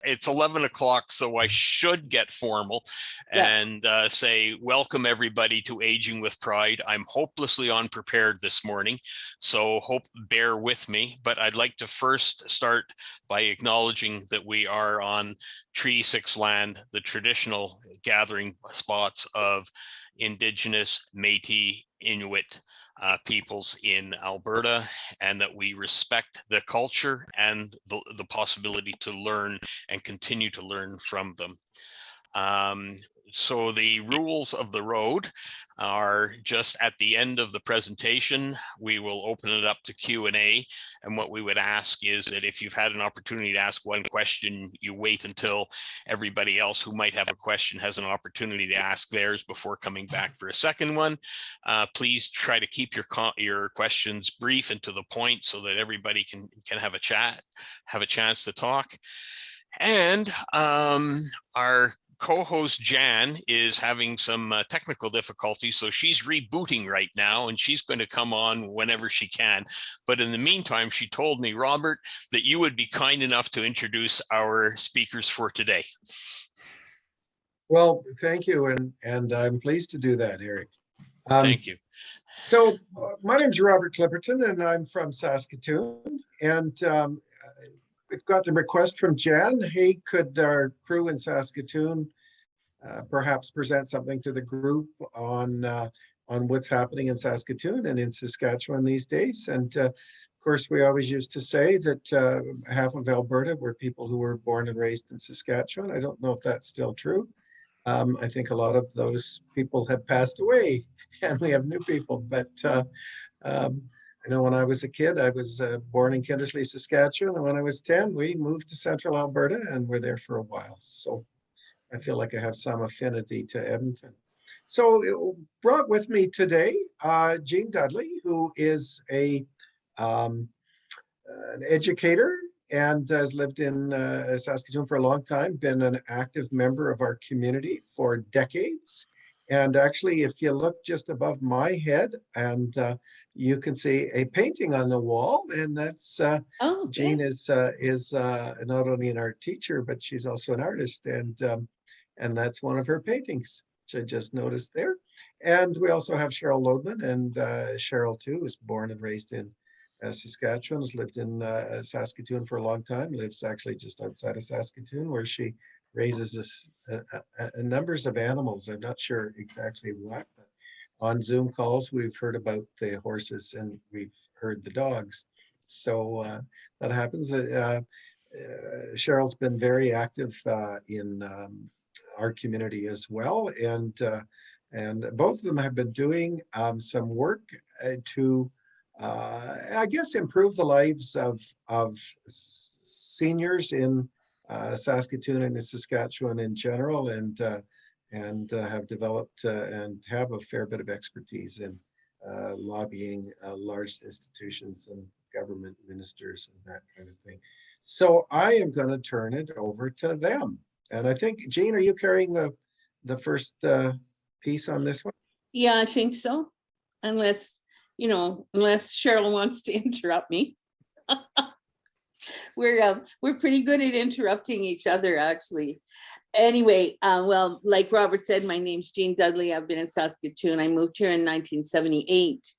it's 11 o'clock, so I should get formal and say, welcome everybody to Aging with Pride. I'm hopelessly unprepared this morning, so bear with me. But I'd like to first start by acknowledging that we are on Treaty 6 land, the traditional gathering spots of Indigenous, Métis, Inuit peoples in Alberta, and that we respect the culture and the possibility to learn and continue to learn from them. So the rules of the road are just at the end of the presentation. We will open it up to Q&A. And what we would ask is that if you've had an opportunity to ask one question, you wait until everybody else who might have a question has an opportunity to ask theirs before coming back for a second one. Please try to keep your questions brief and to the point so that everybody can have a chance to talk. And our co-host Jan is having some technical difficulties, so she's rebooting right now, and she's going to come on whenever she can. But in the meantime, she told me, Robert, that you would be kind enough to introduce our speakers for today. Well, thank you, and I'm pleased to do that, Eric. Thank you. So my name's Robert Clipperton, and I'm from Saskatoon, and we've got the request from Jan. Hey, could our crew in Saskatoon perhaps present something to the group on what's happening in Saskatoon and in Saskatchewan these days? And of course, we always used to say that half of Alberta were people who were born and raised in Saskatchewan. I don't know if that's still true. I think a lot of those people have passed away, and we have new people. But I know when I was a kid, I was born in Kindersley, Saskatchewan, and when I was 10, we moved to central Alberta and were there for a while. So I feel like I have some affinity to Edmonton. So brought with me today, Jean Dudley, who is an educator and has lived in Saskatoon for a long time, been an active member of our community for decades. And actually, if you look just above my head, and you can see a painting on the wall, and that's Jean is not only an art teacher, but she's also an artist, and that's one of her paintings, which I just noticed there. And we also have Cheryl Loadman, and Cheryl too was born and raised in Saskatchewan, has lived in Saskatoon for a long time, lives actually just outside of Saskatoon, where she raises numbers of animals. I'm not sure exactly what, but on Zoom calls, we've heard about the horses and we've heard the dogs. So that happens. Cheryl's been very active in our community as well. And both of them have been doing some work to, I guess, improve the lives of seniors in Saskatoon and in Saskatchewan in general, and have developed and have a fair bit of expertise in lobbying large institutions and government ministers and that kind of thing. So I am going to turn it over to them. And I think, Jean, are you carrying the first piece on this one? Yeah, I think so. Unless Cheryl wants to interrupt me. We're pretty good at interrupting each other, actually. Anyway, well, like Robert said, my name's Jean Dudley. I've been in Saskatoon. I moved here in 1978,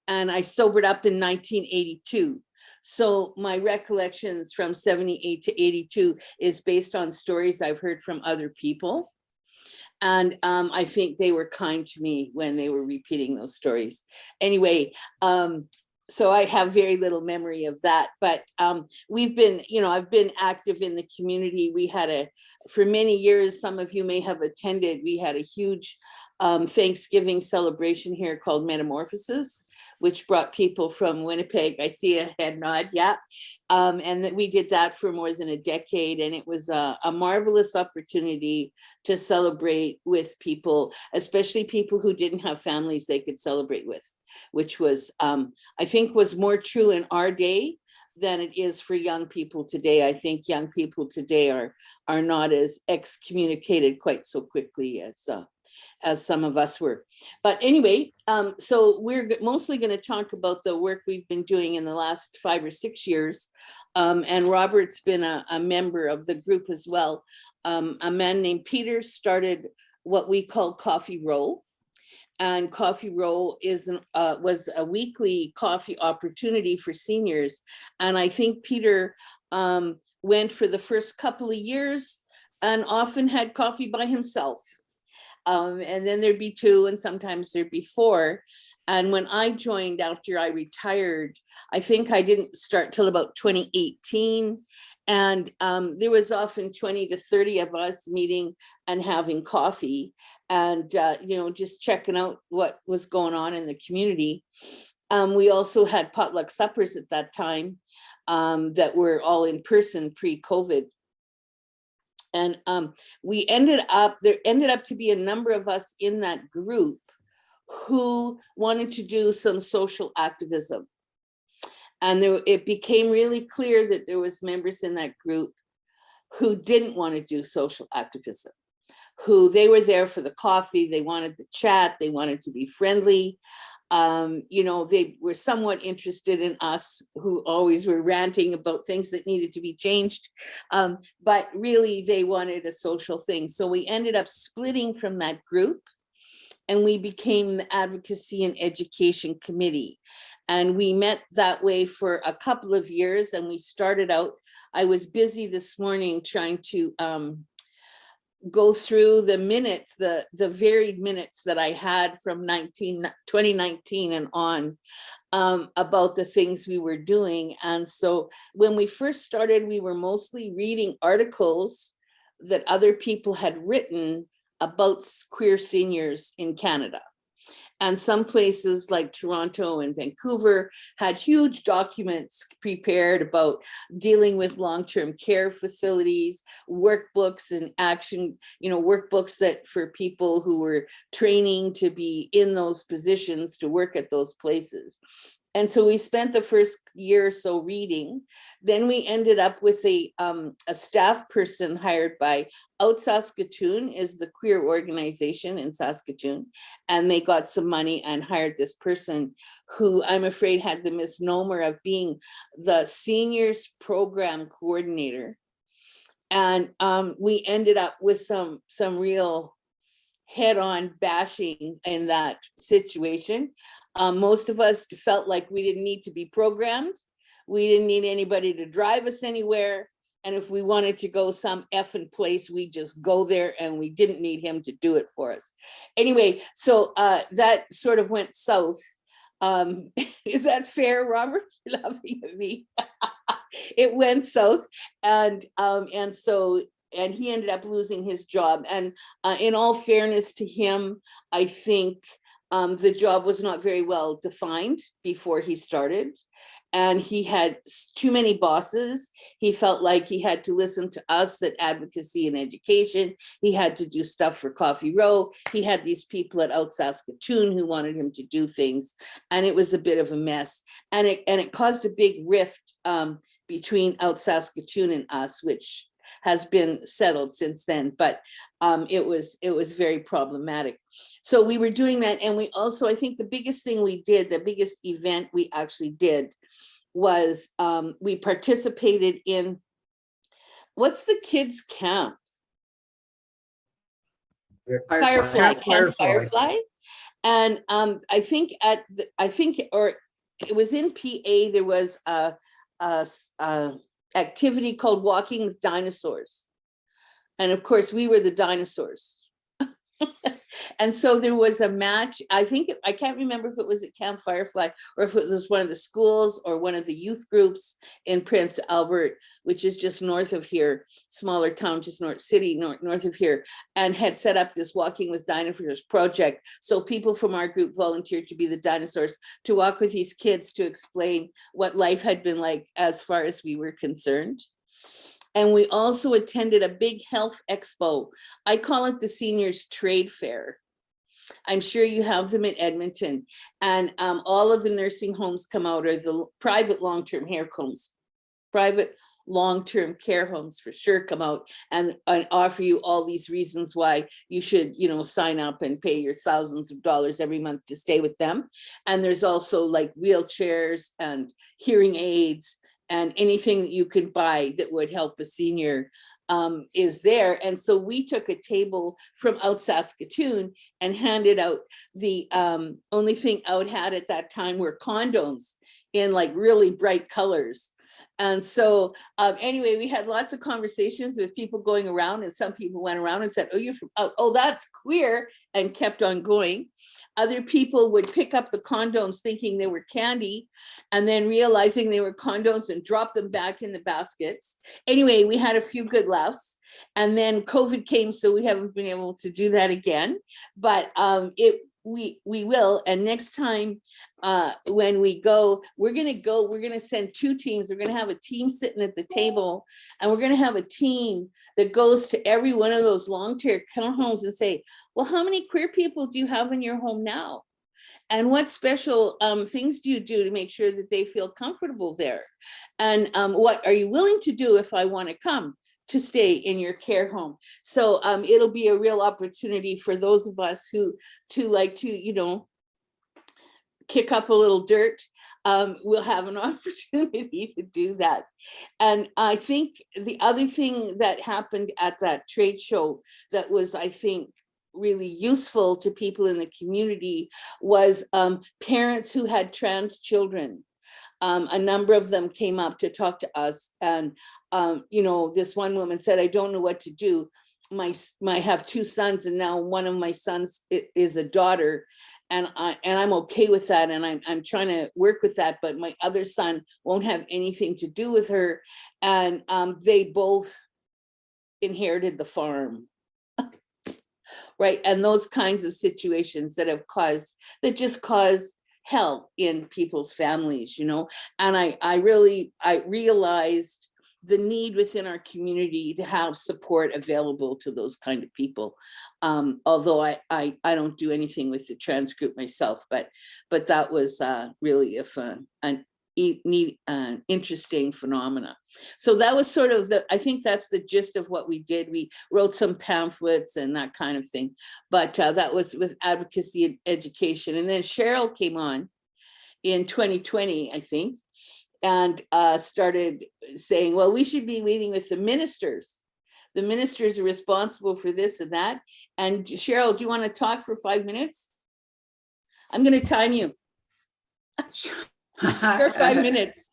and I sobered up in 1982. So my recollections from 78 to 82 is based on stories I've heard from other people. And I think they were kind to me when they were repeating those stories. Anyway, so I have very little memory of that, but we've been, I've been active in the community. We had for many years, some of you may have attended, we had a huge Thanksgiving celebration here called Metamorphosis, which brought people from Winnipeg. I see a head nod, yeah. And that we did that for more than a decade. And it was a marvelous opportunity to celebrate with people, especially people who didn't have families they could celebrate with, which was, I think was more true in our day than it is for young people today. I think young people today are not as excommunicated quite so quickly as as some of us were. But anyway, so we're mostly going to talk about the work we've been doing in the last 5 or 6 years. And Robert's been a member of the group as well. A man named Peter started what we call Coffee Row. And Coffee Row was a weekly coffee opportunity for seniors. And I think Peter went for the first couple of years and often had coffee by himself. And then there'd be 2, and sometimes there'd be 4. And when I joined after I retired, I think I didn't start till about 2018. And there was often 20 to 30 of us meeting and having coffee and, just checking out what was going on in the community. We also had potluck suppers at that time that were all in person pre-COVID. And there ended up to be a number of us in that group who wanted to do some social activism. And it became really clear that there was members in that group who didn't want to do social activism, who they were there for the coffee, they wanted to chat, they wanted to be friendly. They were somewhat interested in us, who always were ranting about things that needed to be changed. But really they wanted a social thing. So we ended up splitting from that group and we became the Advocacy and Education Committee. And we met that way for a couple of years. And we started out, I was busy this morning trying to go through the minutes, the varied minutes that I had from 2019 and on about the things we were doing. And so when we first started, we were mostly reading articles that other people had written about queer seniors in Canada. And some places like Toronto and Vancouver had huge documents prepared about dealing with long-term care facilities, workbooks and action, workbooks that for people who were training to be in those positions to work at those places. And so we spent the first year or so reading. Then we ended up with a staff person hired by Out Saskatoon, is the queer organization in Saskatoon. And they got some money and hired this person who I'm afraid had the misnomer of being the seniors program coordinator. And we ended up with some real head-on bashing in that situation. Most of us felt like we didn't need to be programmed. We didn't need anybody to drive us anywhere. And if we wanted to go some effing place, we just go there and we didn't need him to do it for us. Anyway, so that sort of went south. Is that fair, Robert? You're laughing at me. It went south. And he ended up losing his job. And in all fairness to him, I think the job was not very well defined before he started. And he had too many bosses. He felt like he had to listen to us at Advocacy and Education. He had to do stuff for Coffee Row. He had these people at Out Saskatoon who wanted him to do things. And it was a bit of a mess. And it caused a big rift between Out Saskatoon and us, which has been settled since then, but it was very problematic. So we were doing that. And we also, I think the biggest thing we did, the biggest event we actually did was we participated in, what's the kids' camp? Firefly. And I think it was in PA, there was a activity called Walking with Dinosaurs. And of course, we were the dinosaurs. And so there was a match. I can't remember if it was at Camp Firefly or if it was one of the schools or one of the youth groups in Prince Albert, which is just north of here, smaller town, just north of here, and had set up this Walking with Dinosaurs project. So people from our group volunteered to be the dinosaurs, to walk with these kids to explain what life had been like as far as we were concerned. And we also attended a big health expo. I call it the Seniors Trade Fair. I'm sure you have them in Edmonton. And all of the nursing homes come out, or the private long-term care homes, private long-term care homes for sure come out and offer you all these reasons why you should, you know, sign up and pay your thousands of dollars every month to stay with them. And there's also like wheelchairs and hearing aids and anything that you can buy that would help a senior is there. And so we took a table from out Saskatoon and handed out the only thing out had at that time were condoms in like really bright colors. And so anyway, we had lots of conversations with people going around, and some people went around and said, oh, you're from, oh, that's queer, and kept on going. Other people would pick up the condoms thinking they were candy and then realizing they were condoms and drop them back in the baskets. Anyway, we had a few good laughs, and then COVID came, so we haven't been able to do that again, but we will. And next time when we go, we're going to send 2 teams. We're going to have a team sitting at the table, and we're going to have a team that goes to every one of those long-term care homes and say, well, how many queer people do you have in your home now? And what special things do you do to make sure that they feel comfortable there? And what are you willing to do if I want to come to stay in your care home? So it'll be a real opportunity for those of us who like to, you know, kick up a little dirt. We'll have an opportunity to do that. And I think the other thing that happened at that trade show that was, I think, really useful to people in the community was parents who had trans children. A number of them came up to talk to us, and you know, this one woman said, I don't know what to do. I have 2 sons, and now one of my sons is a daughter, and I'm okay with that, and I'm trying to work with that, but my other son won't have anything to do with her. And they both inherited the farm. Right, and those kinds of situations that just cause hell in people's families, you know. And I realized the need within our community to have support available to those kind of people. Although I don't do anything with the trans group myself, but that was really an interesting phenomena. So that was sort of I think that's the gist of what we did. We wrote some pamphlets and that kind of thing, but that was with advocacy and education. And then Cheryl came on in 2020, I think, and started saying, well, we should be meeting with the ministers. The ministers are responsible for this and that. And Cheryl, do you want to talk for 5 minutes? I'm going to time you. For 5 minutes.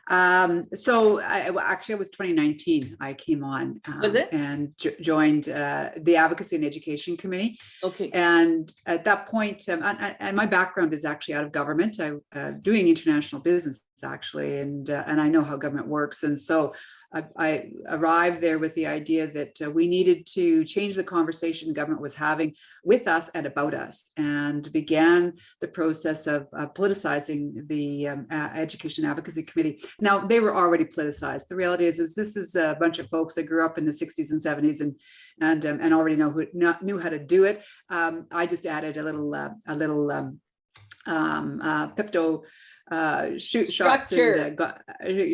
So I was 2019. I came on Was it? And joined the Advocacy and Education Committee. Okay. And at that point, and my background is actually out of government. I'm doing international business actually, and I know how government works. And so I arrived there with the idea that we needed to change the conversation government was having with us and about us, and began the process of politicizing the Education Advocacy Committee. Now, they were already politicized. The reality is this is a bunch of folks that grew up in the 60s and 70s and already knew how to do it. I just added a little Pepto shoot shots and got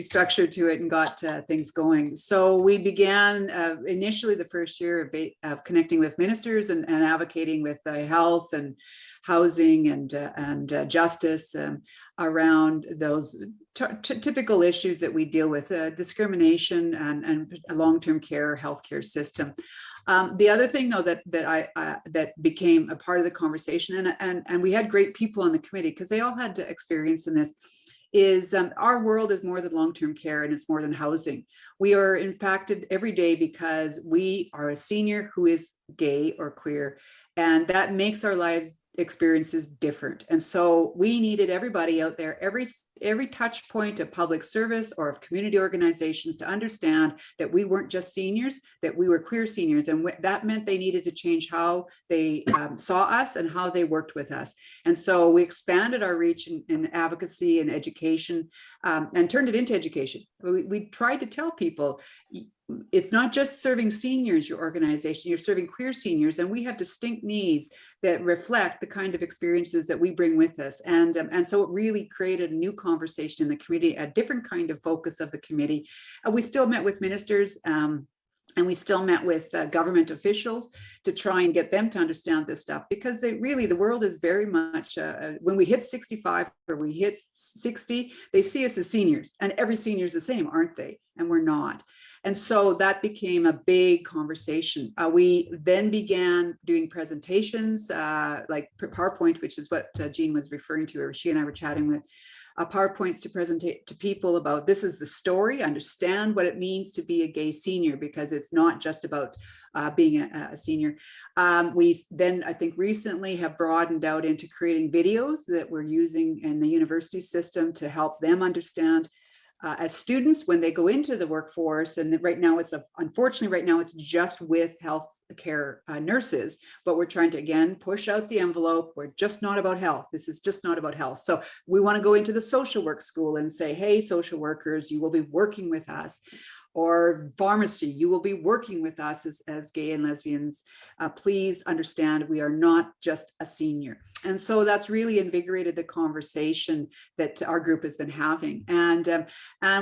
structure to it and got things going. So we began initially the first year of connecting with ministers and advocating with health and housing and justice around those typical issues that we deal with, discrimination and long-term care healthcare system. The other thing, though, that became a part of the conversation, and we had great people on the committee because they all had experience in this, is our world is more than long-term care, and it's more than housing. We are impacted every day because we are a senior who is gay or queer, and that makes our lives experiences different. And so we needed everybody out there, every touch point of public service or of community organizations to understand that we weren't just seniors, that we were queer seniors. And that meant they needed to change how they saw us and how they worked with us. And so we expanded our reach in advocacy and education and turned it into education. We tried to tell people, it's not just serving seniors, your organization, you're serving queer seniors, and we have distinct needs that reflect the kind of experiences that we bring with us. And so it really created a new conversation in the community, a different kind of focus of the committee. And we still met with ministers, and we still met with government officials to try and get them to understand this stuff, because they really, the world is very much, when we hit 65 or we hit 60, they see us as seniors, and every senior is the same, aren't they? And we're not. And so that became a big conversation. We then began doing presentations like PowerPoint, which is what Jean was referring to, or she and I were chatting with. PowerPoints to present to people about, this is the story, understand what it means to be a gay senior, because it's not just about being a senior. We then, I think, recently have broadened out into creating videos that we're using in the university system to help them understand as students when they go into the workforce. And right now unfortunately right now it's just with healthcare nurses, but we're trying to again push out the envelope. We're just not about health. This is just not about health. So we want to go into the social work school and say, hey, social workers, you will be working with us. Or pharmacy, you will be working with us as gay and lesbians. Please understand, we are not just a senior. And so that's really invigorated the conversation that our group has been having. And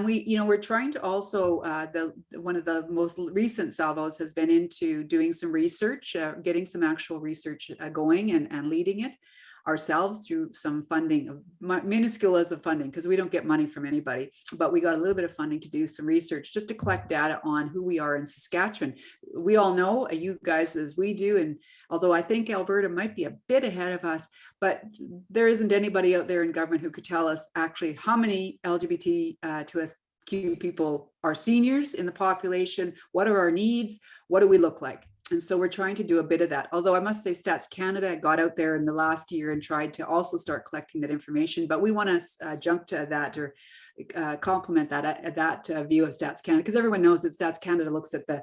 we, we're trying to also, one of the most recent salvos has been into doing some research, getting some actual research going and leading it ourselves through some funding, minuscule as of funding, because we don't get money from anybody, but we got a little bit of funding to do some research just to collect data on who we are in Saskatchewan. We all know, you guys as we do, and although I think Alberta might be a bit ahead of us, but there isn't anybody out there in government who could tell us actually how many LGBTQ people are seniors in the population, what are our needs, what do we look like? And so we're trying to do a bit of that. Although I must say Stats Canada got out there in the last year and tried to also start collecting that information, but we want to jump to that or complement that view of Stats Canada, because everyone knows that Stats Canada looks at the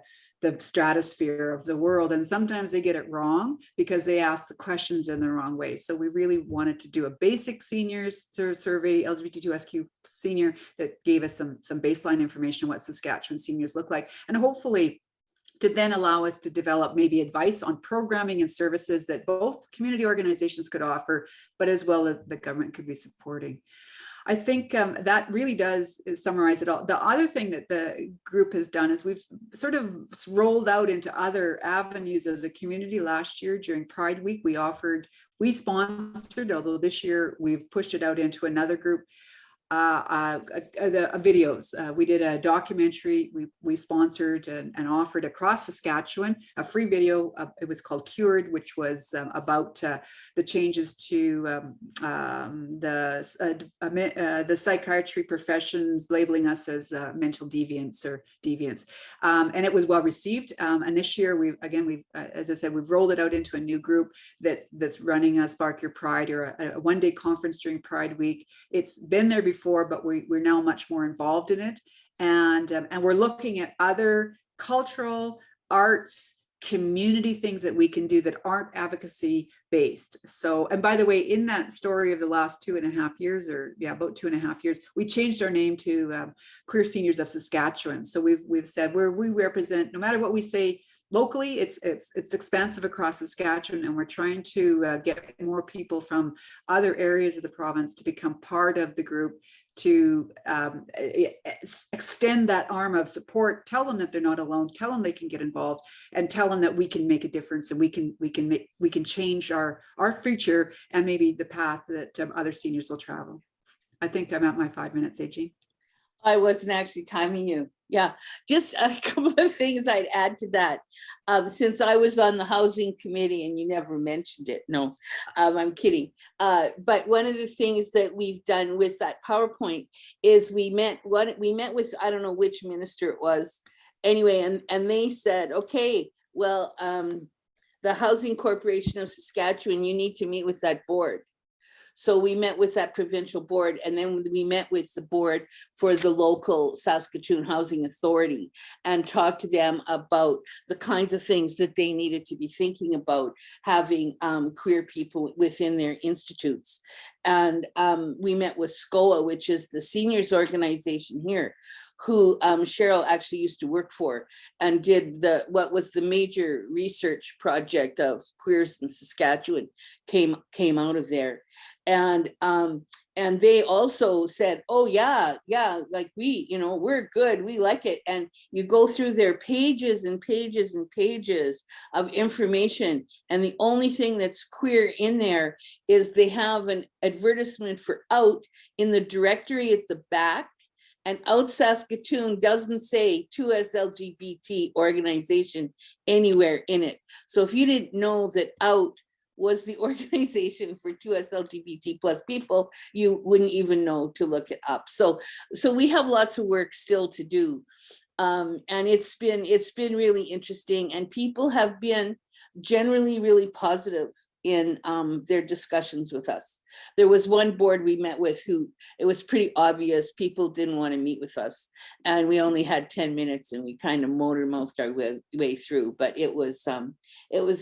stratosphere of the world, and sometimes they get it wrong because they ask the questions in the wrong way. So we really wanted to do a basic seniors survey, LGBTQ senior, that gave us some baseline information what Saskatchewan seniors look like, and hopefully to then allow us to develop maybe advice on programming and services that both community organizations could offer, but as well as the government could be supporting. I think that really does summarize it all. The other thing that the group has done is we've sort of rolled out into other avenues of the community. Last year during Pride Week, we sponsored, although this year we've pushed it out into another group, videos. We did a documentary we sponsored and offered across Saskatchewan, a free video. It was called Cured, which was about the changes to the psychiatry professions labeling us as mental deviants or deviants, and it was well received. And this year we've as I said, we've rolled it out into a new group that's running a Spark Your Pride, or a one-day conference during Pride Week. It's been there before, but we're now much more involved in it, and we're looking at other cultural, arts, community things that we can do that aren't advocacy based. So, and by the way, in that story of the last 2.5 years, or about 2.5 years, we changed our name to Queer Seniors of Saskatchewan. So we've said we represent, no matter what we say locally, it's expansive across Saskatchewan, and we're trying to get more people from other areas of the province to become part of the group, to extend that arm of support, tell them that they're not alone, tell them they can get involved, and tell them that we can make a difference, and we can change our future and maybe the path that other seniors will travel. I think I'm at my 5 minutes, Jean. I wasn't actually timing you. Yeah, just a couple of things I'd add to that. Since I was on the housing committee, and you never mentioned it, no, I'm kidding. But one of the things that we've done with that PowerPoint is we met with, I don't know which minister it was, anyway, and they said, okay, well, the Housing Corporation of Saskatchewan, you need to meet with that board. So we met with that provincial board, and then we met with the board for the local Saskatoon Housing Authority and talked to them about the kinds of things that they needed to be thinking about having queer people within their institutes. And we met with SCOA, which is the seniors organization here, who Cheryl actually used to work for, and did what was the major research project of Queers in Saskatchewan came out of there. And they also said, oh yeah, like we're good, we like it. And you go through their pages and pages and pages of information, and the only thing that's queer in there is they have an advertisement for Out in the directory at the back, and Out Saskatoon doesn't say 2S LGBT organization anywhere in it. So if you didn't know that Out was the organization for 2S LGBT plus people, you wouldn't even know to look it up. So we have lots of work still to do. And it's been really interesting, and people have been generally really positive in their discussions with us. There was one board we met with who it was pretty obvious people didn't want to meet with us, and we only had 10 minutes and we kind of motor mouthed our way through, but it was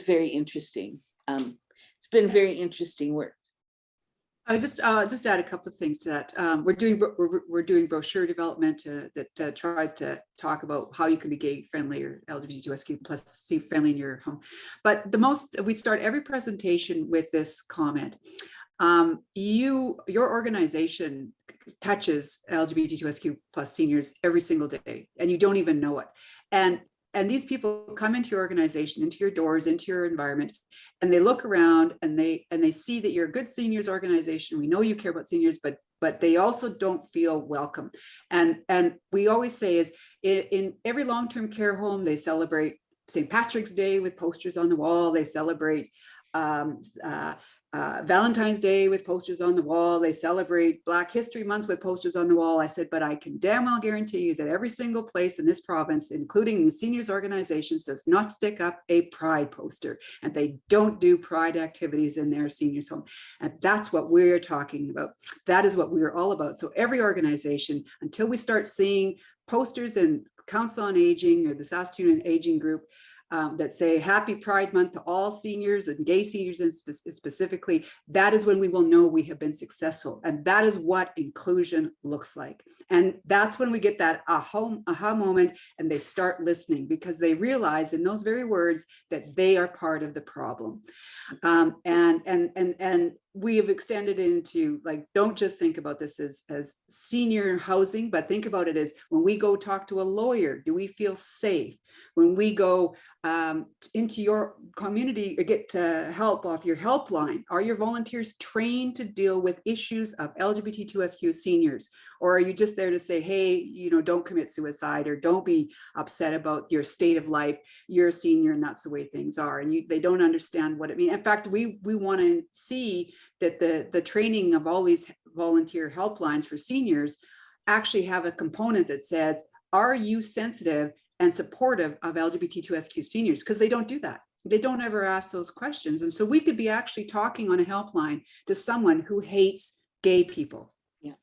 very interesting. It's been very interesting work. I just add a couple of things to that. We're doing brochure development that tries to talk about how you can be gay friendly or LGBTQ plus C friendly in your home. But we start every presentation with this comment. Your organization touches LGBTQ plus seniors every single day, and you don't even know it. And these people come into your organization, into your doors, into your environment, and they look around and they see that you're a good seniors organization. We know you care about seniors, but they also don't feel welcome. And we always say is in every long-term care home, they celebrate St. Patrick's Day with posters on the wall. They celebrate Valentine's Day with posters on the wall. They celebrate Black History Month with posters on the wall. I said, but I can damn well guarantee you that every single place in this province, including the seniors organizations, does not stick up a pride poster, and they don't do pride activities in their seniors home. And that's what we're talking about. That is what we're all about. So every organization, until we start seeing posters in Council on Aging or the Saskatoon Aging Group that say Happy Pride Month to all seniors and gay seniors specifically, that is when we will know we have been successful. And that is what inclusion looks like. And that's when we get that aha moment, and they start listening because they realize in those very words that they are part of the problem. And we have extended into, like, don't just think about this as senior housing, but think about it as when we go talk to a lawyer, do we feel safe? When we go into your community or get help off your helpline, are your volunteers trained to deal with issues of LGBTQ seniors? Or are you just there to say, hey, don't commit suicide, or don't be upset about your state of life, you're a senior and that's the way things are, and they don't understand what it means. In fact, we want to see that the training of all these volunteer helplines for seniors actually have a component that says, are you sensitive and supportive of LGBTQ seniors? Because they don't do that. They don't ever ask those questions. And so we could be actually talking on a helpline to someone who hates gay people. Yeah.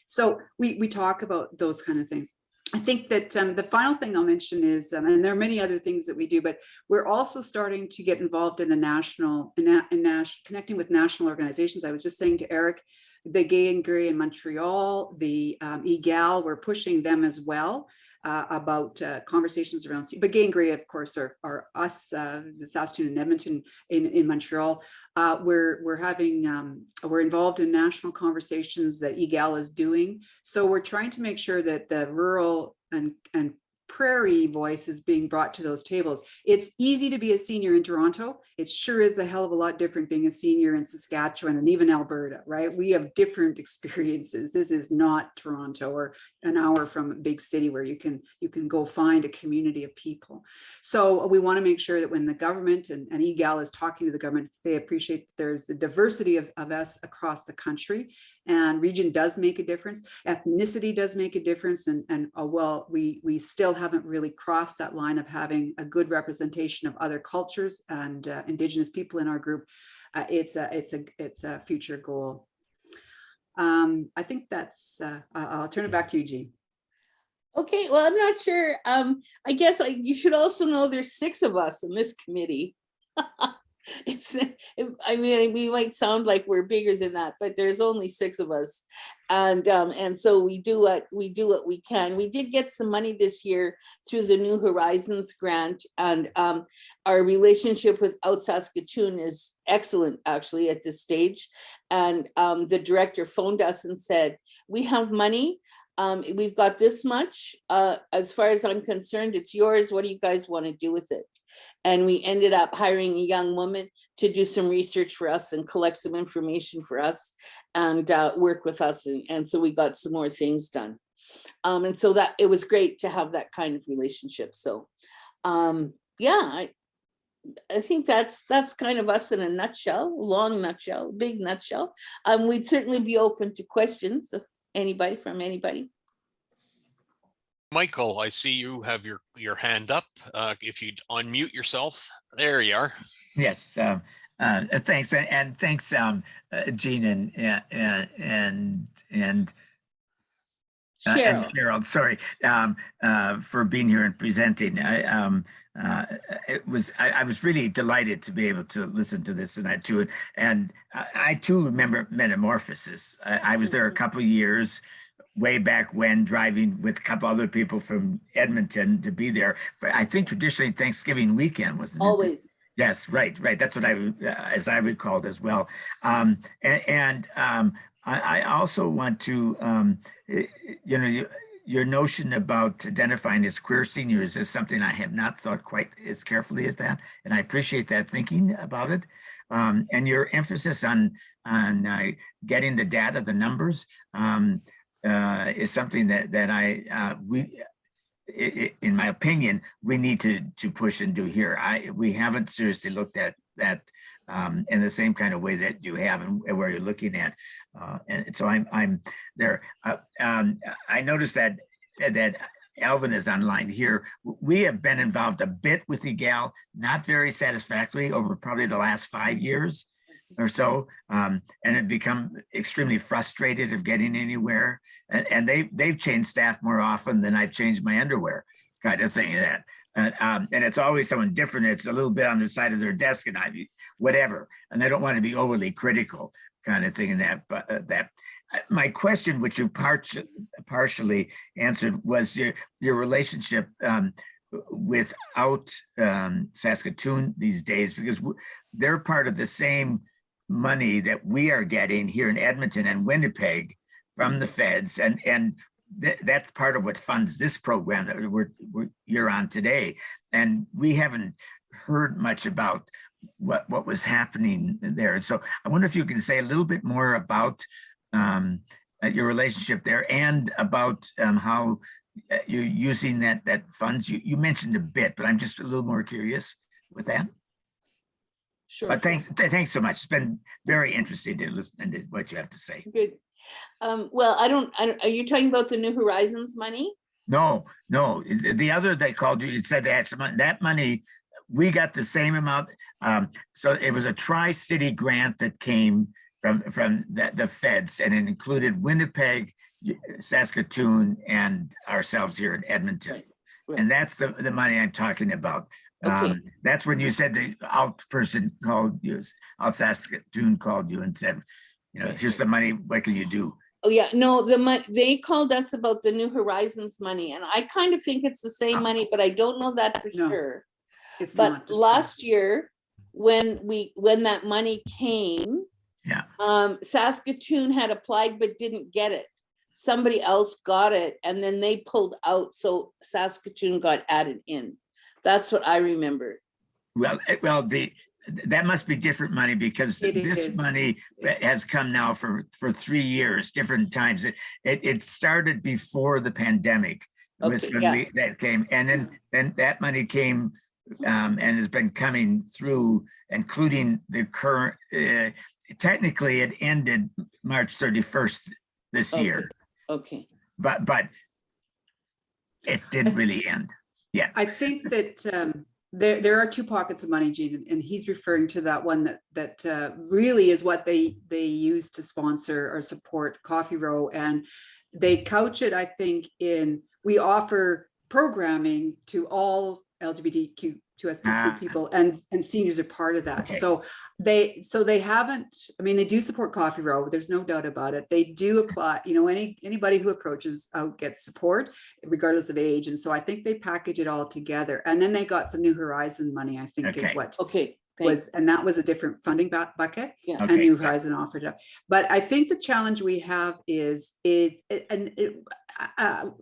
So we talk about those kind of things. I think that the final thing I'll mention is, and there are many other things that we do, but we're also starting to get involved in connecting with national organizations. I was just saying to Eric, the Gay and Grey in Montreal, the EGAL, we're pushing them as well. About conversations around, but Gay and Grey, of course, are us, the Saskatoon and Edmonton in Montreal. We're involved in national conversations that EGAL is doing. So we're trying to make sure that the rural and prairie voice is being brought to those tables. It's easy to be a senior in Toronto. It sure is a hell of a lot different being a senior in Saskatchewan and even Alberta, right? We have different experiences. This is not Toronto or an hour from a big city where you can go find a community of people. So we want to make sure that when the government and EGAL is talking to the government, they appreciate there's the diversity of us across the country, and region does make a difference. Ethnicity does make a difference. And well, we still haven't really crossed that line of having a good representation of other cultures and Indigenous people in our group. It's a future goal. I think that's, I'll turn it back to you, Jean. Okay, well, I'm not sure. I guess you should also know there's 6 of us in this committee. It's, I mean, we might sound like we're bigger than that, but there's only 6 of us. And so we do what we can. We did get some money this year through the New Horizons grant, and our relationship with Out Saskatoon is excellent actually at this stage. And the director phoned us and said, we have money. We've got this much. As far as I'm concerned, it's yours. What do you guys want to do with it? And we ended up hiring a young woman to do some research for us and collect some information for us and work with us. And so we got some more things done. And so that it was great to have that kind of relationship. So yeah, I think that's kind of us in a nutshell, long nutshell, big nutshell. We'd certainly be open to questions if from anybody. Michael, I see you have your hand up. If you'd unmute yourself, there you are. Yes, thanks, and thanks, Jean and Cheryl, sorry, for being here and presenting. I was really delighted to be able to listen to this and that too. And I too remember Metamorphosis. I was there a couple of years, way back when, driving with a couple other people from Edmonton to be there. But I think traditionally Thanksgiving weekend, wasn't it? Always. Yes, right. That's what as I recalled as well. I also want to, your notion about identifying as queer seniors is something I have not thought quite as carefully as that, and I appreciate that thinking about it. And your emphasis on getting the data, the numbers, is something that in my opinion, we need to push and do here. We haven't seriously looked at that in the same kind of way that you have and where you're looking at. And so I'm there. I noticed that Alvin is online here. We have been involved a bit with EGAL, not very satisfactorily over probably the last 5 years or so, and have become extremely frustrated of getting anywhere. And they've changed staff more often than I've changed my underwear, kind of thing. And it's always someone different. It's a little bit on the side of their desk, and whatever. And I don't want to be overly critical, kind of thing. But my question, which you partially answered, was your relationship with Out Saskatoon these days, because they're part of the same money that we are getting here in Edmonton and Winnipeg from the feds, and that's part of what funds this program that you're on today. And we haven't heard much about what was happening there. So I wonder if you can say a little bit more about your relationship there, and about how you're using that funds. You mentioned a bit, but I'm just a little more curious with that. Sure. But thanks so much. It's been very interesting to listen to what you have to say. Good. Well, I don't, are you talking about the New Horizons money? No. The other they called you, it said they had some money. That money, we got the same amount. So it was a Tri-City grant that came from the feds, and it included Winnipeg, Saskatoon, and ourselves here in Edmonton. Right. And that's the money I'm talking about. Okay. That's when you said the Out person called you, Out Saskatoon called you and said, here's the money, what can you do? Oh yeah, no, they called us about the New Horizons money, and I kind of think it's the same money, but I don't know that for sure. It's but not last year, when that money came, Saskatoon had applied but didn't get it. Somebody else got it, and then they pulled out, so Saskatoon got added in. That's what I remember. Well, that must be different money, because this money has come now for 3 years, different times. It started before the pandemic. That came, and then that money came and has been coming through, including the current. Technically, it ended March 31st this year. Okay. But it didn't really end. Yeah. I think that there are 2 pockets of money, Gene, and he's referring to that one that really is what they use to sponsor or support Coffee Row, and they couch it, I think, in we offer programming to all LGBTQ 2SPQ people, and seniors are part of that. Okay. So they haven't, I mean, they do support Coffee Row. There's no doubt about it. They do apply, you know, anybody who approaches out gets support regardless of age. And so I think they package it all together. And then they got some New Horizon money, I think is what was, and that was a different funding bucket. Yeah. And New Horizon offered it up. But I think the challenge we have is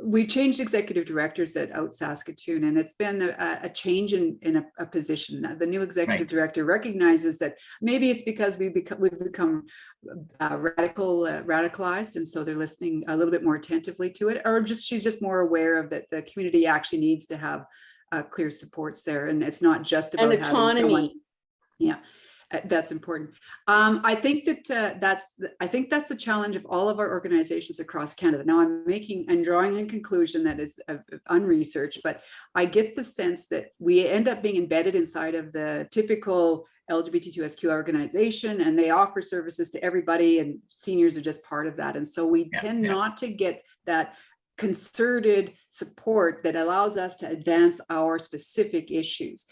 we've changed executive directors at Out Saskatoon, and it's been a change in a position. The new executive director recognizes that maybe it's because we've become radicalized, and so they're listening a little bit more attentively to it, or just she's just more aware of that the community actually needs to have clear supports there, and it's not just about and autonomy. Having someone, yeah. That's important. I think that that's the challenge of all of our organizations across Canada. Now I'm drawing a conclusion that is unresearched, but I get the sense that we end up being embedded inside of the typical LGBTQ organization, and they offer services to everybody, and seniors are just part of that. And so we tend not to get that concerted support that allows us to advance our specific issues.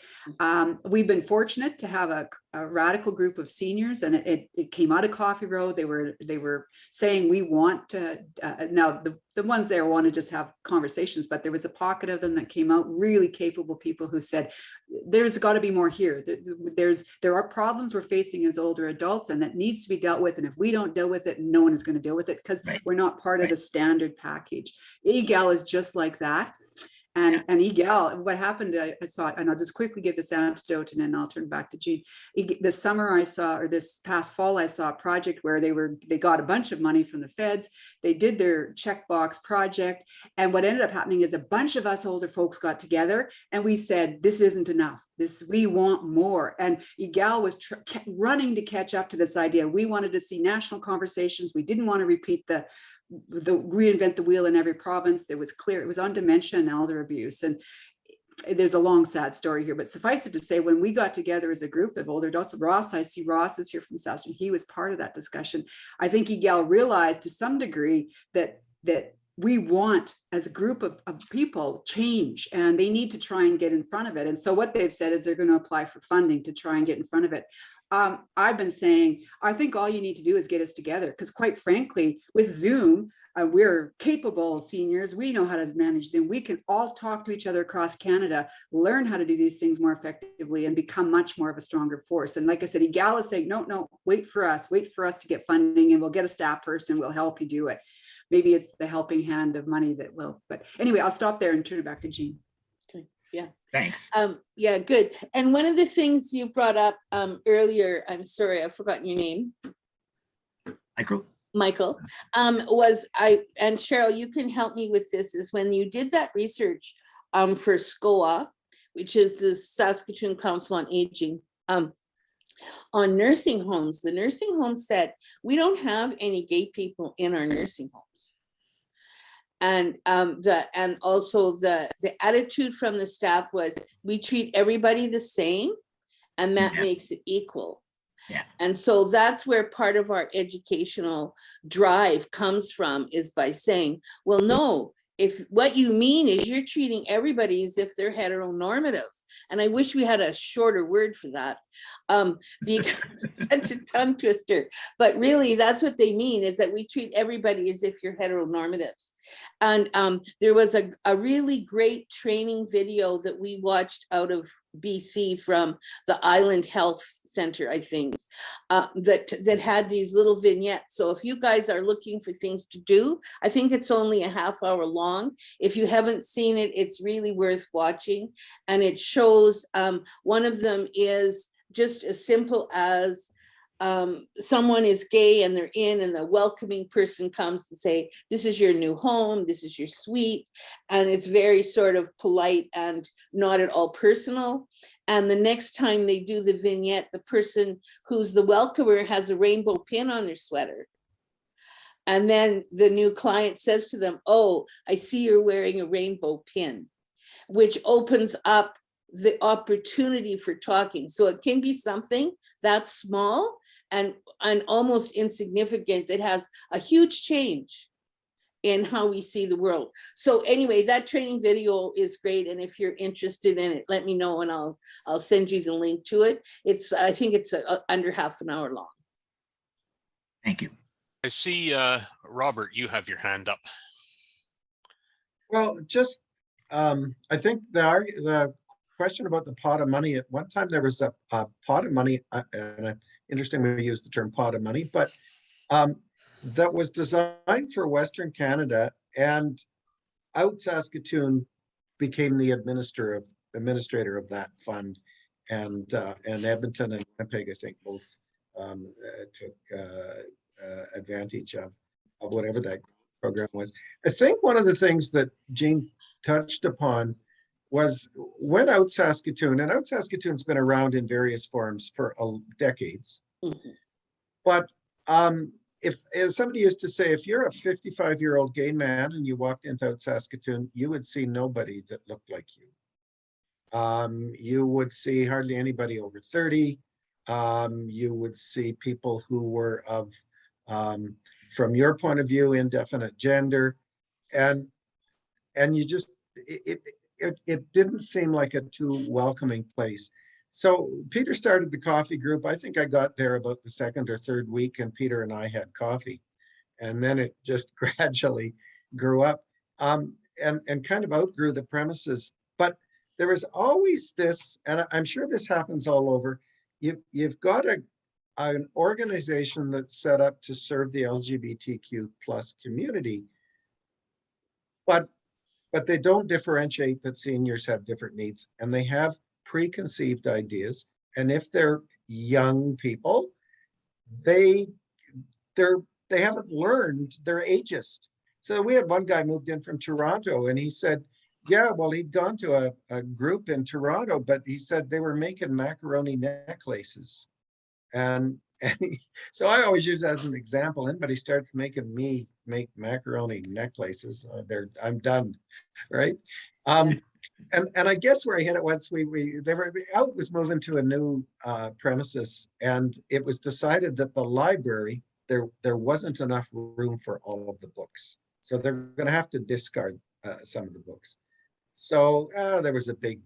We've been fortunate to have a radical group of seniors, and it came out of Coffee Road. They were saying we want to now the ones there want to just have conversations, but there was a pocket of them that came out, really capable people who said there's got to be more here. There are problems we're facing as older adults, and that needs to be dealt with. And if we don't deal with it, no one is going to deal with it, because we're not part of the standard package. EGAL is just like that. And EGAL, what happened, I saw it, and I'll just quickly give this anecdote and then I'll turn back to Jean. This summer I saw, or this past fall, I saw a project where they got a bunch of money from the feds. They did their checkbox project. And what ended up happening is a bunch of us older folks got together and we said, this isn't enough. We want more. And EGAL was running to catch up to this idea. We wanted to see national conversations. We didn't want to repeat the reinvent the wheel in every province. It was clear, it was on dementia and elder abuse. And there's a long, sad story here, but suffice it to say, when we got together as a group of older adults, Ross, I see Ross is here from Saskatoon. He was part of that discussion. I think EGAL realized to some degree that we want, as a group of people, change, and they need to try and get in front of it. And so what they've said is they're going to apply for funding to try and get in front of it. I've been saying, I think all you need to do is get us together, because quite frankly, with Zoom, we're capable seniors. We know how to manage Zoom. We can all talk to each other across Canada, learn how to do these things more effectively, and become much more of a stronger force. And like I said, EGAL is saying, no, wait for us to get funding, and we'll get a staff person and we'll help you do it. Maybe it's the helping hand of money that will, but anyway, I'll stop there and turn it back to Jean. Okay. Yeah. Thanks. Yeah, good. And one of the things you brought up earlier, I'm sorry, I've forgotten your name. Michael, was and Cheryl, you can help me with this, is when you did that research for SCOA, which is the Saskatoon Council on Aging, on nursing homes. The nursing home said, we don't have any gay people in our nursing homes. And also the attitude from the staff was, we treat everybody the same, and that makes it equal. Yeah. And so that's where part of our educational drive comes from, is by saying, well, no, if what you mean is you're treating everybody as if they're heteronormative. And I wish we had a shorter word for that, because it's such a tongue twister. But really, that's what they mean, is that we treat everybody as if you're heteronormative. And there was a really great training video that we watched out of BC from the Island Health Center, I think, that had these little vignettes. So if you guys are looking for things to do, I think it's only a half hour long. If you haven't seen it, it's really worth watching. And it shows, one of them is just as simple as someone is gay and they're in, and the welcoming person comes to say, this is your new home, this is your suite. And it's very sort of polite and not at all personal. And the next time they do the vignette, the person who's the welcomer has a rainbow pin on their sweater. And then the new client says to them, oh, I see you're wearing a rainbow pin, which opens up the opportunity for talking. So it can be something that's small and almost insignificant that has a huge change in how we see the world. So anyway, that training video is great. And if you're interested in it, let me know and I'll send you the link to it. I think it's under half an hour long. Thank you. I see, Robert, you have your hand up. Well, just, I think the question about the pot of money, at one time there was a pot of money, and interesting we use the term pot of money, but that was designed for Western Canada, and out Saskatoon became the administrator of that fund, and Edmonton and Winnipeg, I think, both took advantage of whatever that program was. I think one of the things that Jean touched upon was when Out Saskatoon, and Out Saskatoon's been around in various forms for decades, but as somebody used to say, if you're a 55-year-old gay man and you walked into Out Saskatoon, you would see nobody that looked like you. You would see hardly anybody over 30. You would see people who were of, from your point of view, indefinite gender, and you just, it didn't seem like a too welcoming place. So Peter started the coffee group. I think I got there about the second or third week, and Peter and I had coffee. And then it just gradually grew up and kind of outgrew the premises. But there was always this, and I'm sure this happens all over, you've got an organization that's set up to serve the LGBTQ plus community, but they don't differentiate that seniors have different needs, and they have preconceived ideas. And if they're young people, they haven't learned, they're ageist. So we had one guy moved in from Toronto, and he said, yeah, well, he'd gone to a group in Toronto, but he said they were making macaroni necklaces. So I always use as an example, anybody starts making me make macaroni necklaces, I'm done, right? And I guess where I hit it was Out was moving to a new premises, and it was decided that the library, there wasn't enough room for all of the books. So they're going to have to discard some of the books. So there was a big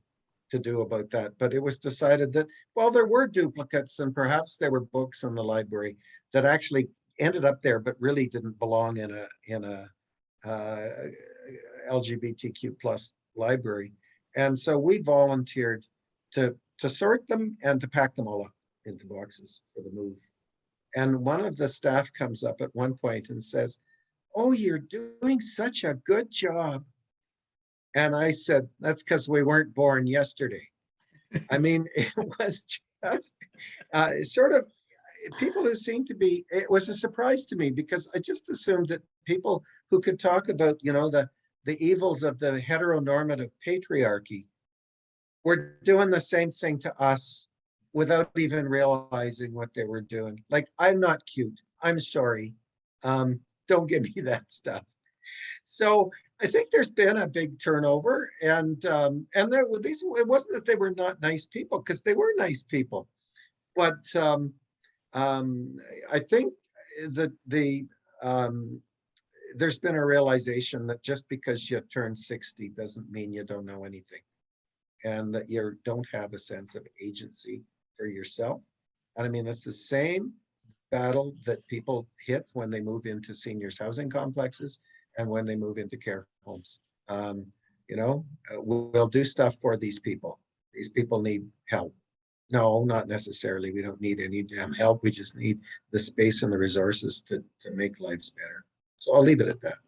to-do about that, but it was decided that, well, there were duplicates, and perhaps there were books in the library that actually ended up there, but really didn't belong in a LGBTQ plus library. And so we volunteered to sort them and to pack them all up into boxes for the move. And one of the staff comes up at one point and says, "Oh, you're doing such a good job." And I said, "That's because we weren't born yesterday." I mean, it was just sort of people who seemed to be, it was a surprise to me, because I just assumed that people who could talk about, the evils of the heteronormative patriarchy were doing the same thing to us without even realizing what they were doing. Like, I'm not cute. I'm sorry. Don't give me that stuff. So I think there's been a big turnover, and it wasn't that they were not nice people, because they were nice people, but I think that there's been a realization that just because you turn 60 doesn't mean you don't know anything, and that you don't have a sense of agency for yourself. And I mean, it's the same battle that people hit when they move into seniors housing complexes and when they move into care homes. We'll do stuff for these people. These people need help. No, not necessarily. We don't need any damn help. We just need the space and the resources to make lives better. So I'll leave it at that.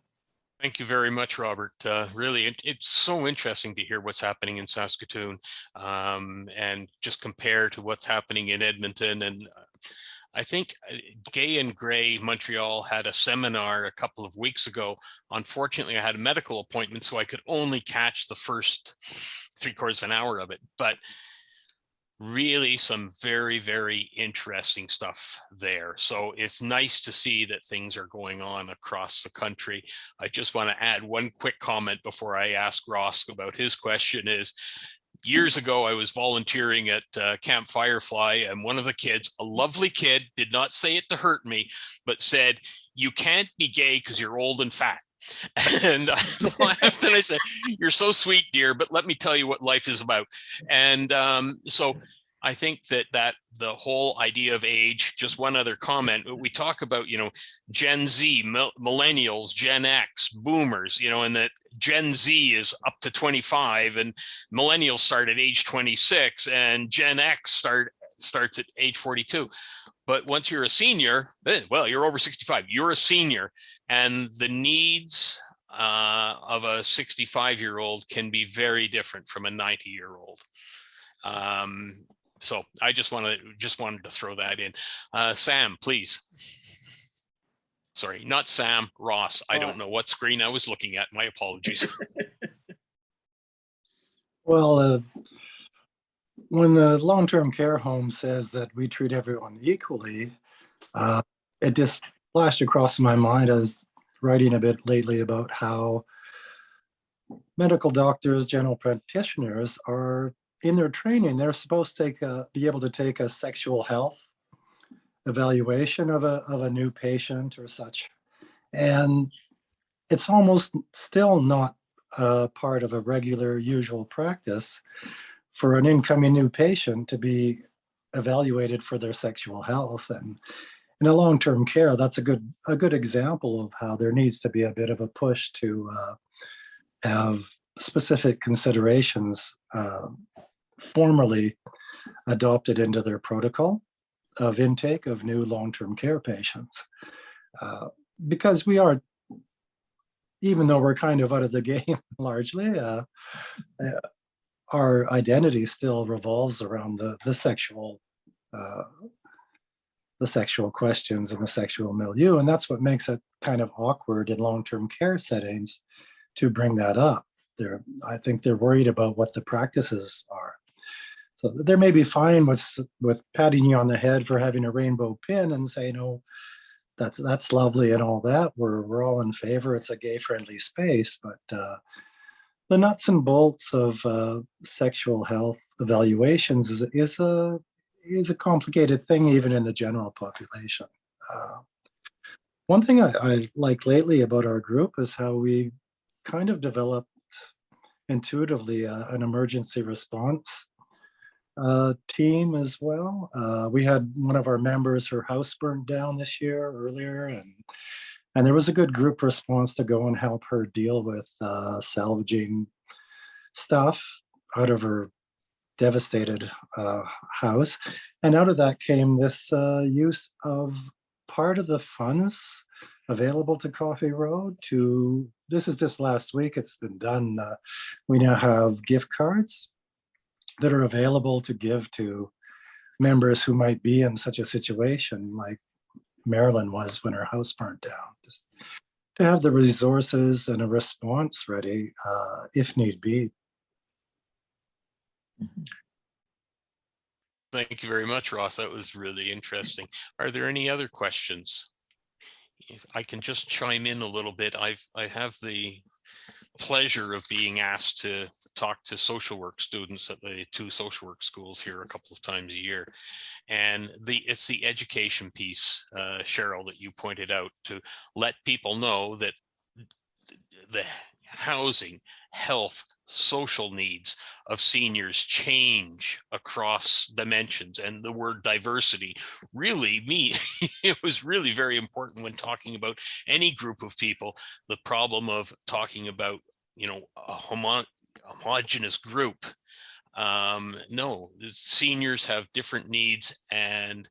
Thank you very much, Robert. Really, it's so interesting to hear what's happening in Saskatoon, and just compare to what's happening in Edmonton. And I think Gay and Gray Montreal had a seminar a couple of weeks ago. Unfortunately, I had a medical appointment, so I could only catch the first 3/4 of an hour of it. But really some very, very interesting stuff there. So it's nice to see that things are going on across the country. I just want to add one quick comment before I ask Ross about his question is, years ago, I was volunteering at Camp Firefly, and one of the kids, a lovely kid, did not say it to hurt me, but said, "You can't be gay because you're old and fat." And I laughed and I said, "You're so sweet, dear, but let me tell you what life is about." And so I think that the whole idea of age, just one other comment, we talk about, Gen Z, millennials, Gen X, boomers, and that Gen Z is up to 25 and millennials start at age 26 and Gen X starts at age 42. But once you're a senior, well, you're over 65, you're a senior, and the needs of a 65-year-old can be very different from a 90-year-old. So I just wanted to throw that in. Sam, please. Sorry, not Sam, Ross. I don't know what screen I was looking at. My apologies. Well, when the long-term care home says that we treat everyone equally, it just flashed across my mind. I was writing a bit lately about how medical doctors, general practitioners are in their training, they're supposed to be able to take a sexual health evaluation of a new patient or such. And it's almost still not part of a regular usual practice for an incoming new patient to be evaluated for their sexual health. And in a long-term care, that's a good example of how there needs to be a bit of a push to have specific considerations formally adopted into their protocol of intake of new long-term care patients. Because we are, even though we're kind of out of the game largely, our identity still revolves around the sexual questions and the sexual milieu. And that's what makes it kind of awkward in long-term care settings to bring that up. I think they're worried about what the practices are. So they may be fine with patting you on the head for having a rainbow pin and saying, "Oh, that's lovely and all that. We're all in favor. It's a gay-friendly space." But the nuts and bolts of sexual health evaluations is a complicated thing, even in the general population. One thing I like lately about our group is how we kind of developed intuitively an emergency response team as well. We had one of our members, her house burned down this year earlier, and there was a good group response to go and help her deal with salvaging stuff out of her devastated house. And out of that came this use of part of the funds available to Coffee Road this is just last week, it's been done. We now have gift cards that are available to give to members who might be in such a situation like Marilyn was when her house burned down, just to have the resources and a response ready if need be. Thank you very much, Ross. That was really interesting. Are there any other questions? If I can just chime in a little bit, I have the pleasure of being asked to talk to social work students at the 2 social work schools here a couple of times a year. And it's the education piece, Cheryl, that you pointed out, to let people know that the housing, health, social needs of seniors change across dimensions, and the word diversity really it was really very important when talking about any group of people. The problem of talking about a homogenous group, no, the seniors have different needs, and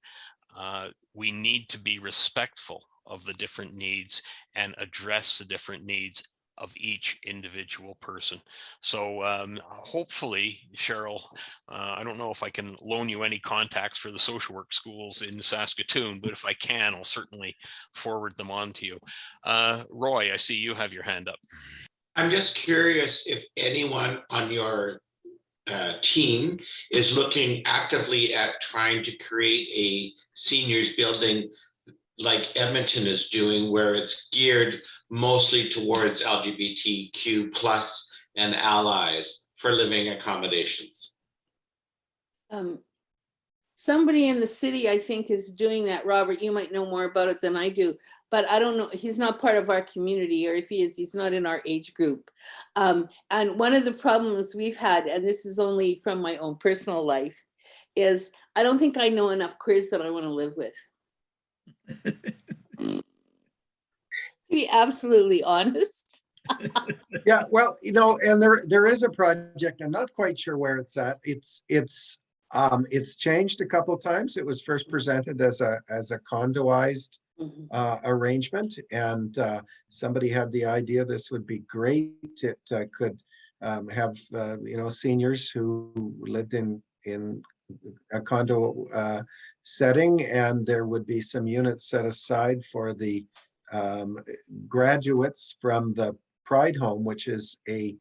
we need to be respectful of the different needs and address the different needs of each individual person. So hopefully, Cheryl, I don't know if I can loan you any contacts for the social work schools in Saskatoon, but if I can, I'll certainly forward them on to you. Roy, I see you have your hand up. I'm just curious if anyone on your team is looking actively at trying to create a seniors building like Edmonton is doing, where it's geared mostly towards LGBTQ plus and allies for living accommodations. Somebody in the city, I think, is doing that. Robert, you might know more about it than I do. but I don't know, he's not part of our community, or if he is, he's not in our age group. And one of the problems we've had, and this is only from my own personal life, is I don't think I know enough queers that I want to live with. To be absolutely honest. Yeah, well, and there is a project. I'm not quite sure where it's at. It's changed a couple of times. It was first presented as a condoized arrangement, and somebody had the idea this would be great. It could have seniors who lived in a condo setting, and there would be some units set aside for the graduates from the Pride Home, which is a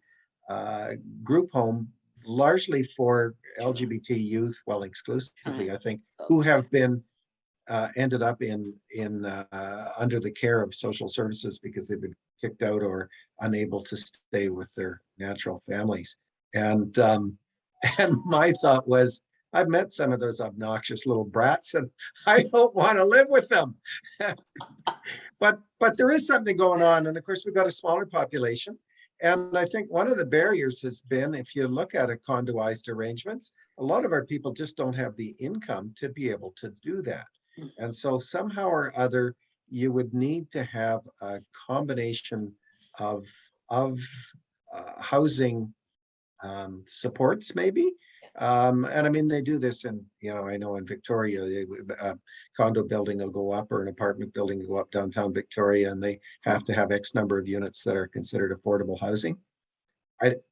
group home largely for LGBT youth, well, exclusively, I think, who have been ended up in under the care of social services because they've been kicked out or unable to stay with their natural families. And my thought was, I've met some of those obnoxious little brats, and I don't want to live with them. But there is something going on, and of course we've got a smaller population. And I think one of the barriers has been, if you look at a condoized arrangements, a lot of our people just don't have the income to be able to do that. And so somehow or other, you would need to have a combination of housing supports, maybe. And I mean, they do this in, I know in Victoria, a condo building will go up, or an apartment building will go up downtown Victoria, and they have to have X number of units that are considered affordable housing.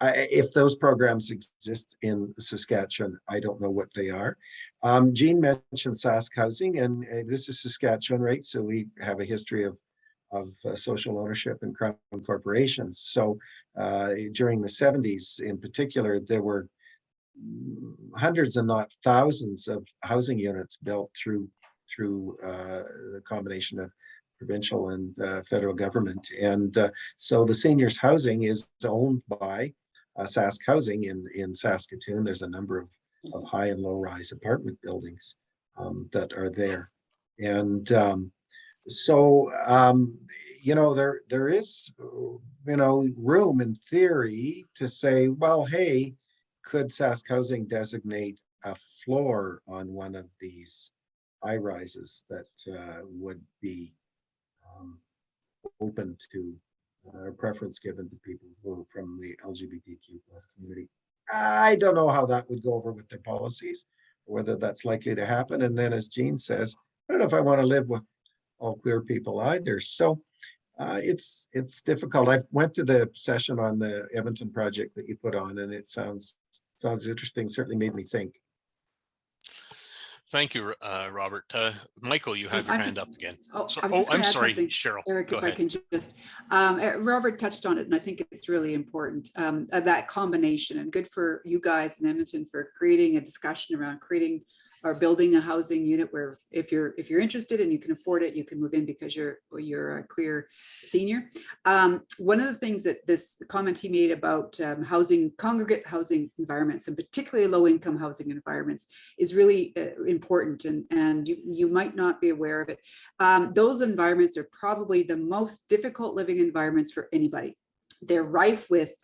If those programs exist in Saskatchewan, I don't know what they are. Jean mentioned Sask Housing, and this is Saskatchewan, right? So we have a history of social ownership and crown corporations. So during the 70s in particular, there were hundreds and not thousands of housing units built through the combination of provincial and federal government. And so the seniors housing is owned by Sask Housing in Saskatoon. There's a number of high and low rise apartment buildings that are there. And so, there is, room in theory to say, well, hey, could Sask Housing designate a floor on one of these high rises that would be open to preference given to people who are from the LGBTQ plus community? I don't know how that would go over with their policies, whether that's likely to happen. And then, as Jean says, I don't know if I want to live with all queer people either. So it's difficult. I went to the session on the Edmonton project that you put on, and it sounds interesting. Certainly made me think. Thank you, Robert. Michael, you have your hand up again. I'm sorry, Cheryl. Eric, Go if ahead. I can just, Robert touched on it, and I think it's really important, that combination, and good for you guys in Edmonton for creating a discussion around creating or building a housing unit where if you're interested and you can afford it, you can move in because you're a queer senior. One of the things that this comment he made about congregate housing environments, and particularly low income housing environments, is really important, and you might not be aware of it. Those environments are probably the most difficult living environments for anybody. They're rife with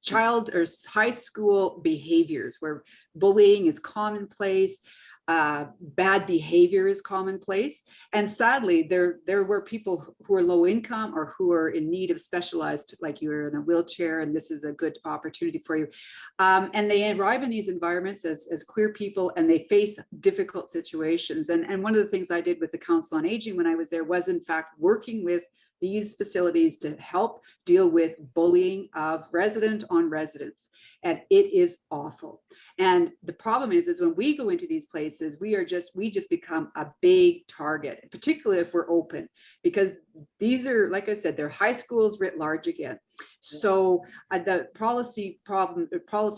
child or high school behaviors where bullying is commonplace. Bad behavior is commonplace, and sadly there were people who are low income or who are in need of specialized, like you're in a wheelchair and this is a good opportunity for you, and they arrive in these environments as queer people, and they face difficult situations. And one of the things I did with the Council on Aging when I was there was in fact working with these facilities to help deal with bullying of resident on residents. And it is awful. And the problem is when we go into these places, we just become a big target, particularly if we're open, because these are, like I said, they're high schools writ large again. So the policy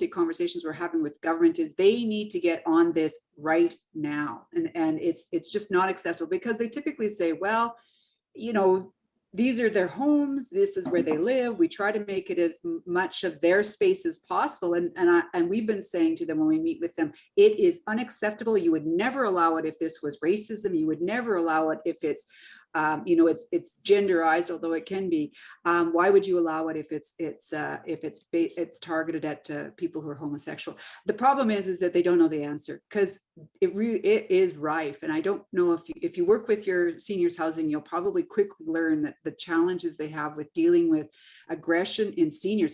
conversations we're having with government is they need to get on this right now. And it's just not acceptable, because they typically say, well, these are their homes. This is where they live. We try to make it as much of their space as possible. And we've been saying to them when we meet with them, it is unacceptable. You would never allow it if this was racism. You would never allow it if it's You know, it's genderized, although it can be. Why would you allow it if it's targeted at people who are homosexual? The problem is that they don't know the answer, because it is rife. And I don't know if you work with your seniors housing, you'll probably quickly learn that the challenges they have with dealing with aggression in seniors.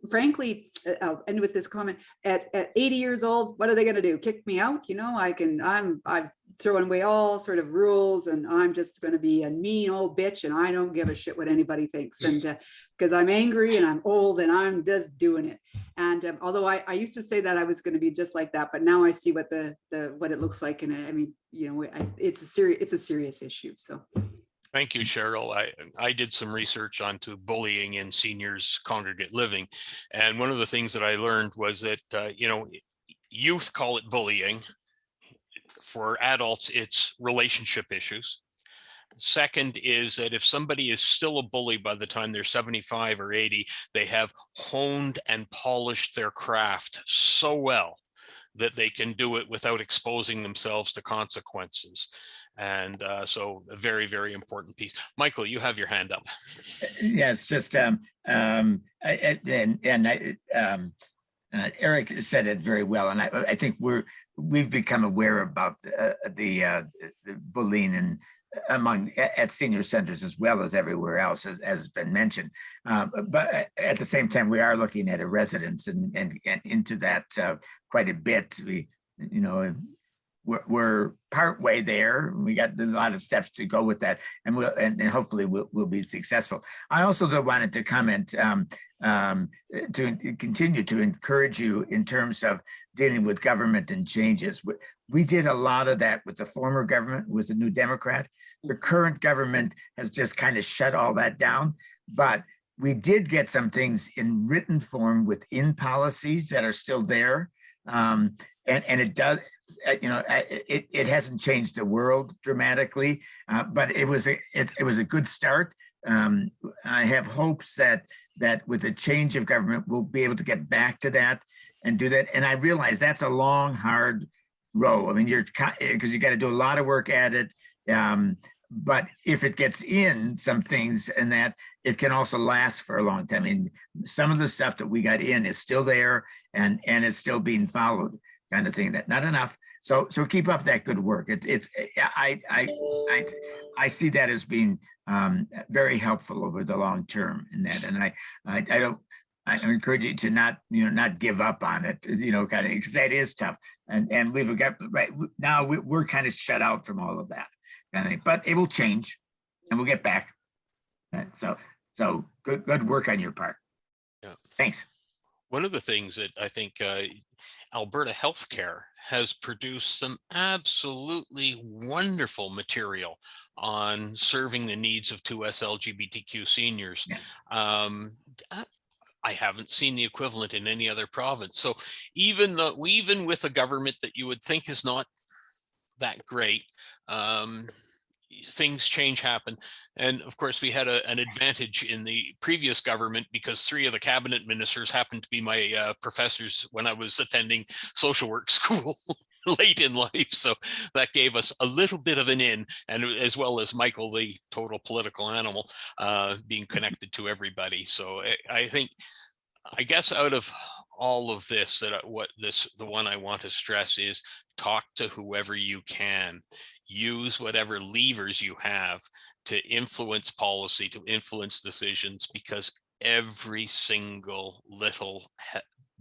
Frankly, I'll end with this comment. At 80 years old, what are they going to do? Kick me out? You know, I've throwing away all sort of rules, and I'm just going to be a mean old bitch, and I don't give a shit what anybody thinks. And because I'm angry and I'm old and I'm just doing it. And although I used to say that I was going to be just like that, but now I see what what it looks like. And I mean, you know, it's a serious issue. So. Thank you, Cheryl. I did some research onto bullying in seniors congregate living. And one of the things that I learned was that, you know, youth call it bullying. For adults, it's relationship issues. Second is that if somebody is still a bully by the time they're 75 or 80, they have honed and polished their craft so well that they can do it without exposing themselves to consequences. And so a very, very important piece. Michael, you have your hand up. Yes, just Eric said it very well, and I think we've become aware about the bullying and at senior centers as well as everywhere else, as has been mentioned. But at the same time, we are looking at a residence and into that quite a bit. We're partway there. We got a lot of steps to go with that, and hopefully we'll be successful. I also though wanted to comment to continue to encourage you in terms of dealing with government and changes. We did a lot of that with the former government, with the New Democrat. The current government has just kind of shut all that down, but we did get some things in written form within policies that are still there, and it does. It hasn't changed the world dramatically, but it was a good start. I have hopes that with the change of government, we'll be able to get back to that and do that. And I realize that's a long, hard row. I mean, because you got to do a lot of work at it. But if it gets in some things and that, it can also last for a long time. I mean, some of the stuff that we got in is still there and it's still being followed, kind of thing. That not enough. So keep up that good work. I see that as being very helpful over the long term in that. And I encourage you to not give up on it, kind of, because that is tough. And we've got right now we're kind of shut out from all of that kind of thing, but it will change and we'll get back. So good work on your part. Yeah. Thanks. One of the things that I think Alberta Healthcare has produced some absolutely wonderful material on serving the needs of 2S LGBTQ seniors. Yeah. I haven't seen the equivalent in any other province. So even with a government that you would think is not that great, things happen. And of course, we had an advantage in the previous government because 3 of the cabinet ministers happened to be my professors when I was attending social work school late in life. So that gave us a little bit of an in, and as well as Michael, the total political animal, being connected to everybody. So I guess out of all of this, the one I want to stress is talk to whoever you can. Use whatever levers you have to influence policy, to influence decisions, because every single little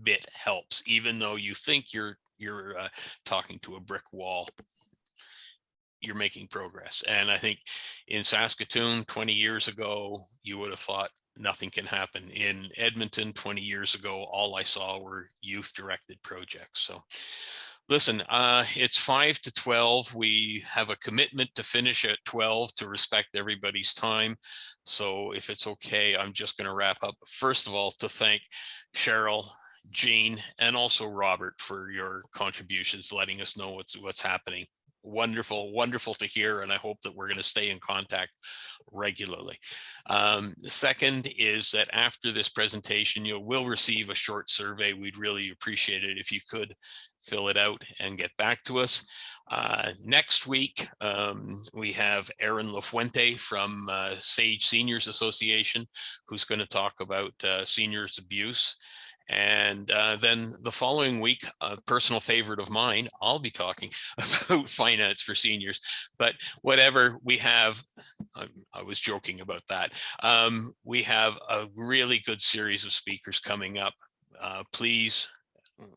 bit helps, even though you think you're talking to a brick wall. You're making progress. And I think in Saskatoon 20 years ago, you would have thought nothing can happen. In Edmonton 20 years ago, all I saw were youth-directed projects. So listen, it's 5 to 12. We have a commitment to finish at 12 to respect everybody's time. So if it's okay, I'm just going to wrap up. First of all, to thank Cheryl, Jean, and also Robert for your contributions, letting us know what's happening. wonderful to hear, and I hope that we're going to stay in contact regularly. Second is that after this presentation, you will receive a short survey. We'd really appreciate it if you could fill it out and get back to us. Next week, we have Erin Lafuente from Sage Seniors Association, who's going to talk about seniors abuse. And then the following week, a personal favorite of mine, I'll be talking about finance for seniors. But whatever we have, I was joking about that. We have a really good series of speakers coming up. Please,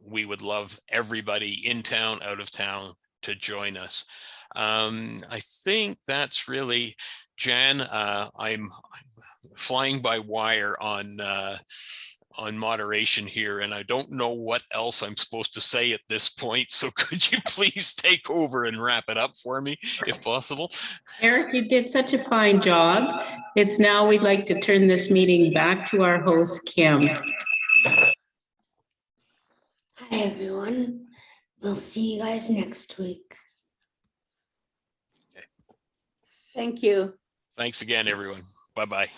we would love everybody in town, out of town to join us. I think that's really, Jan, I'm flying by wire on moderation here, and I don't know what else I'm supposed to say at this point. So could you please take over and wrap it up for me, if possible? Eric, you did such a fine job. It's now we'd like to turn this meeting back to our host, Kim. Hi, everyone. We'll see you guys next week. Thank you. Thanks again, everyone. Bye-bye.